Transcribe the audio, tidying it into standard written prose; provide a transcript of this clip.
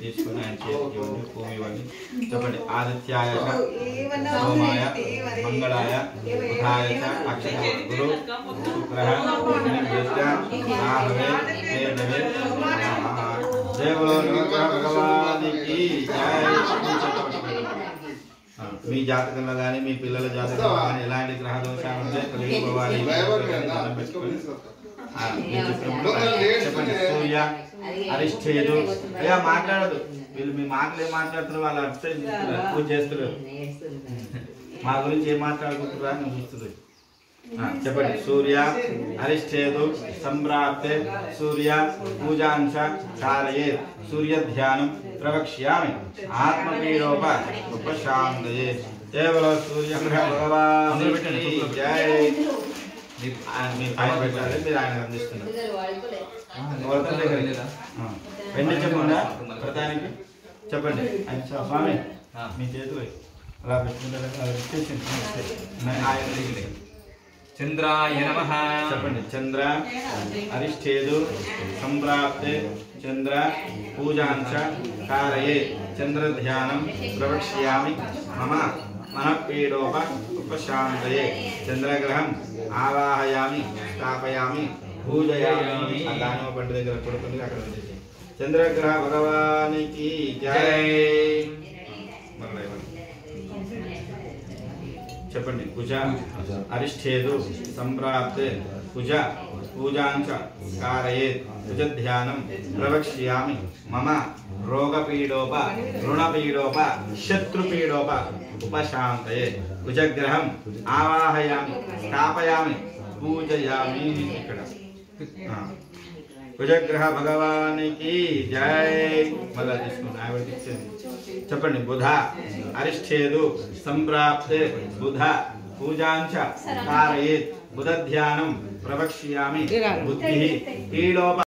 తీసుకొని ఆయన చేతికి ఇవ్వండి, భూమి ఇవ్వండి. చెప్పండి. ఆదిత్యాయ సోమాయ మంగళాయ బుధాయ అక్షయ గురు శుక్ర రాహవే కేతవే దేవుడు భగవానికి జై. మీ జాతకంలో కానీ మీ పిల్లల జాతకంలో కానీ ఎలాంటి గ్రహ దోషాలు ఉంటే చెప్పండి. సూర్య అరిష్టేదు అయ్యా మాట్లాడదు. వీళ్ళు మీ మాటలు ఏం మాట్లాడుతున్నారు, వాళ్ళు అర్థం పూజ చేస్తున్నారు. మా గురించి ఏం మాట్లాడుకుంటున్నారా నువ్వు చూస్తుంది. చెప్పండి. సూర్య అరిష్టేదు సంప్రాప్తే సూర్య పూజాంశ కారయే సూర్య ధ్యానం ప్రవక్ష్యామి ఆత్మపీడోప ఉపశాంతయే కేవలం సూర్యగ్రహ భగవానికి జై. మీ పైన పెట్టాలి, మీరు ఆయన అందిస్తున్నారు. వెండి చెప్పండి ప్రధానికి. చెప్పండి. స్వామి మీ చేతులు అలా పెట్టుకుంటారు. చంద్రాయ నమః. చెప్పండి. చంద్ర అరిష్టేదు సంప్రాప్తే చంద్ర పూజాంశ కారయే చంద్ర ధ్యానం ప్రవక్ష్యామి మమ మనఃపీడోప ఉపశాంతయే చంద్రగ్రహం ఆవాహయామి స్థాపయామి పూజయామి. ఆ దానిమ్మ పండు దగ్గర కొడుతుంది అక్కడ చంద్రగ్రహ భగవానికి జై. చెప్పండి. కుజ అరిష్టేదు సంప్రాప్తే కుజ పూజాంచ కారయే కుజ ధ్యానం ప్రవక్ష్యామి మమ రోగపీడోప రుణపీడోప శత్రుపీడోప ఉపశాంతయే కుజగ్రహం ఆవాహయామి స్థాపయామి పూజయామి. ఇక్కడ కుజగ్రహ భగవానికి జై. మళ్ళా తీసుకుని ఆవిడకి ఇచ్చేది. చెప్పండి. బుధ అరిష్టేదు సంప్రాప్తే బుధ పూజాంచ కారయేత్ బుధ ధ్యానం ప్రవక్ష్యామి బుద్ధి పీడోప